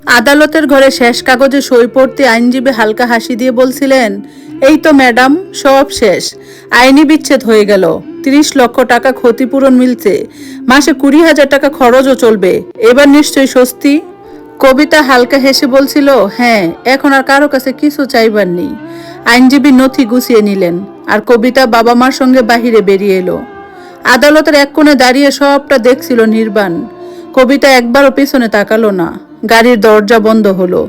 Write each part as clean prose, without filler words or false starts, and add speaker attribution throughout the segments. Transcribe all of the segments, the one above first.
Speaker 1: আদালতের ঘরে শেষ কাগজে সই পড়তে আইনজীবী হালকা হাসি দিয়ে বলছিলেন, এই তো ম্যাডাম, সব শেষ। আইনি বিচ্ছেদ হয়ে গেল, 30 লক্ষ টাকা ক্ষতিপূরণ মিলছে, মাসে 20,000 টাকা খরচও চলবে, এবার নিশ্চয়ই স্বস্তি। কবিতা হালকা হেসে বলছিল, হ্যাঁ, এখন আর কারো কাছে কিছু চাইবার নেই। আইনজীবী নথি গুছিয়ে নিলেন, আর কবিতা বাবা মার সঙ্গে বাহিরে বেরিয়ে এলো। আদালতের এক কোণে দাঁড়িয়ে সবটা দেখছিল নির্বাণ। কবিতা একবারও পেছনে তাকালো না। গাড়ির দরজা বন্ধ হলো,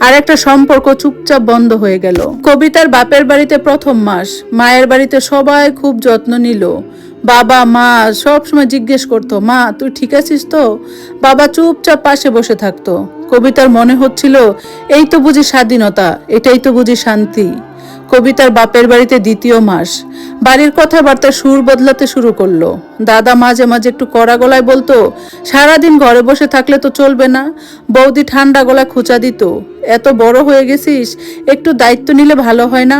Speaker 1: আর একটা সম্পর্ক চুপচাপ বন্ধ হয়ে গেল। কবিতার বাপের বাড়িতে প্রথম মাস, মায়ের বাড়িতে সবাই খুব যত্ন নিল। বাবা মা সব সময় জিজ্ঞেস করতো, মা তুই ঠিক আছিস তো? বাবা চুপচাপ পাশে বসে থাকতো। কবিতার মনে হচ্ছিল, এই তো বুঝি স্বাধীনতা, এটাই তো বুঝি শান্তি। কবিতার বাপের বাড়িতে দ্বিতীয় মাস, বাড়ির কথাবার্তা সুর বদলাতে শুরু করলো। দাদা মাঝে মাঝে একটু কড়া গলায় বলতো, সারাদিন ঘরে বসে থাকলে তো চলবে না। বৌদি ঠান্ডা গলায় খোঁচা দিত, এত বড় হয়ে গেছিস, একটু দায়িত্ব নিলে ভালো হয় না?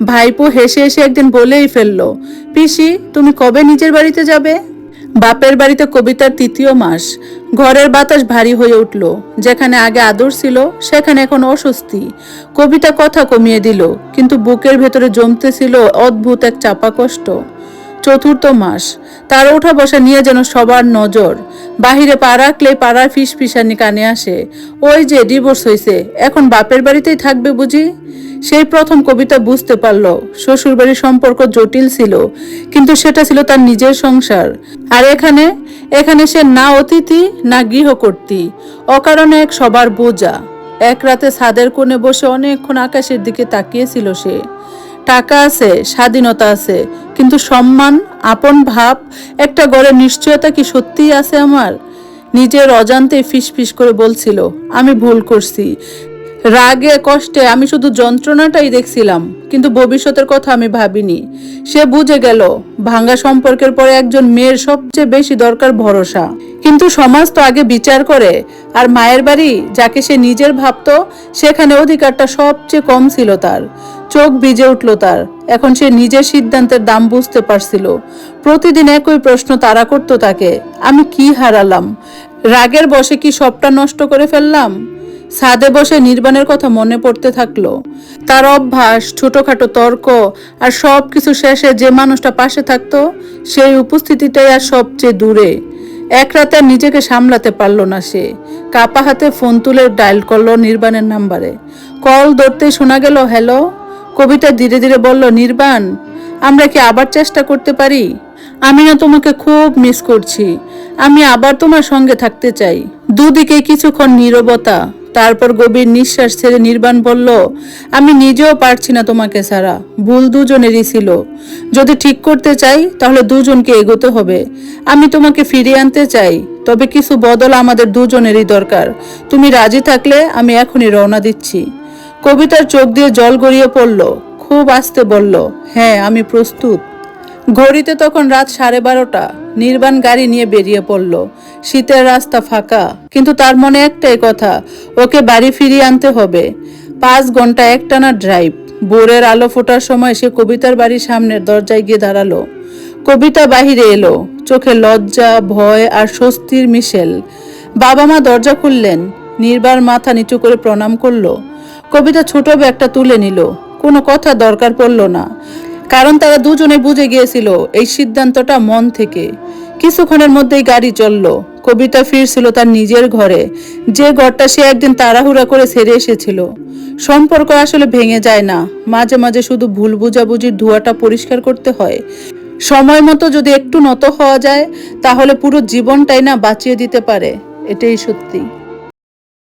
Speaker 1: ভাইপো হেসে হেসে একদিন বলেই ফেললো, পিসি তুমি কবে নিজের বাড়িতে যাবে? বাপের বাড়িতে কবিতার তৃতীয় মাস, ঘরের বাতাস ভারী হয়ে উঠল। যেখানে আগে আদর ছিল সেখানে এখন অস্বস্তি। কবিতা কথা কমিয়ে দিল, কিন্তু বুকের ভেতরে জমতেছিল অদ্ভুত এক চাপা কষ্ট। চতুর্থ মাস, তার ওঠা বসা নিয়ে যেন সবার নজর। বাহিরে পা রাখলে পাড়ার ফিসফিসানি কানে আসে, ওই যে ডিভোর্স হয়েছে, এখন বাপের বাড়িতেই থাকবে বুঝি। সেই প্রথম কবিতা বুঝতে পারল, শ্বশুরবাড়ির সম্পর্ক জটিল ছিল, কিন্তু সেটা ছিল তার নিজের সংসার। আর এখানে সে না অতিথি না গৃহকর্ত্রী, অকারণে এক সবার বোঝা। এক রাতে ছাদের কোণে বসে অনেকক্ষণ আকাশের দিকে তাকিয়েছিল সে। টাকা আছে, স্বাধীনতা আছে, কিন্তু সম্মান, আপন ভাব, একটা গড়ের নিশ্চয়তা কি সত্যিই আছে আমার? নিজের অজান্তে ফিসফিস করে বলছিল, আমি ভুল করছি। রাগে কষ্টে আমি শুধু যন্ত্রণাটাই দেখছিলাম, কিন্তু ভবিষ্যতের কথা আমি ভাবিনি। সে বুঝে গেল, ভাঙ্গা সম্পর্কের পরে একজন মেয়ের সবচেয়ে বেশি দরকার ভরসা। কিন্তু সমাজ তো আগে বিচার করে, আর মায়ের বাড়ি, যাকে সে নিজের ভাবতো, সেখানে অধিকারটা সবচেয়ে কম ছিল তার। চোখ ভিজে উঠল তার। এখন সে নিজের সিদ্ধান্তের দাম বুঝতে পারছিল। প্রতিদিন একই প্রশ্ন তাড়া করতো তাকে, আমি কি হারালাম? রাগের বশে কি সবটা নষ্ট করে ফেললাম? ছাদে বসে নির্বাণের কথা মনে পড়তে থাকলো। তার অভ্যাস, ছোটখাটো তর্ক, আর সবকিছু শেষে যে মানুষটা পাশে থাকতো, সেই উপস্থিতিটাই আর সবচেয়ে দূরে। এক রাতে নিজেকে সামলাতে পারলো না সে। কাপা হাতে ফোন তুলে ডায়াল করলো নির্বাণের নাম্বারে। কল ধরতেই শোনা গেল, হ্যালো। কবিতা ধীরে ধীরে বলল, নির্বাণ, আমরা কি আবার চেষ্টা করতে পারি? আমি না তোমাকে খুব মিস করছি, আমি আবার তোমার সঙ্গে থাকতে চাই। দুদিকে কিছুক্ষণ নীরবতা, তারপর গভীর নিঃশ্বাস ছেড়ে নির্বাণ বলল, আমি নিজেও পারছি না তোমাকে ছাড়া। ভুল দুজনেরই ছিল। যদি ঠিক করতে চাই তাহলে দুজনকে এগোতে হবে। আমি তোমাকে ফিরিয়ে আনতে চাই, তবে কিছু বদল আমাদের দুজনেরই দরকার। তুমি রাজি থাকলে আমি এখনই রওনা দিচ্ছি। কবিতার চোখ দিয়ে জল গড়িয়ে পড়ল। খুব আস্তে বলল, হ্যাঁ আমি প্রস্তুত। ঘড়িতে তখন রাত 12:30। নির্বাণ গাড়ি নিয়ে বেরিয়ে পড়ল। শীতের রাস্তা ফাঁকা, কিন্তু তার মনে একটাই কথা, ওকে বাড়ি ফিরিয়ে আনতে হবে। 5 ঘন্টা একটানা ড্রাইভ। ভোরের আলো ফোটার সময় সে কবিতার বাড়ির সামনের দরজায় গিয়ে দাঁড়ালো। কবিতা বাহিরে এলো, চোখে লজ্জা, ভয় আর স্বস্তির মিশেল। বাবা মা দরজা খুললেন। নির্বাণ মাথা নিচু করে প্রণাম করলো। কবিতা ছোট ব্যাগটা তুলে নিল। কোনো কথা দরকার পড়ল না, কারণ তারা দুজনে বুঝে গিয়েছিল এই সিদ্ধান্তটা মন থেকে। কিছুক্ষণের মধ্যেই গাড়ি চলল। কবিতা ফিরছিল তার নিজের ঘরে, যে ঘরটা সে একদিন তাড়াহুড়া করে ছেড়ে এসেছিল। সম্পর্ক আসলে ভেঙে যায় না, মাঝে মাঝে শুধু ভুল বুঝাবুঝির ধোঁয়াটা পরিষ্কার করতে হয়। সময় মতো যদি একটু নত হওয়া যায়, তাহলে পুরো জীবনটাই না বাঁচিয়ে দিতে পারে। এটাই সত্যি।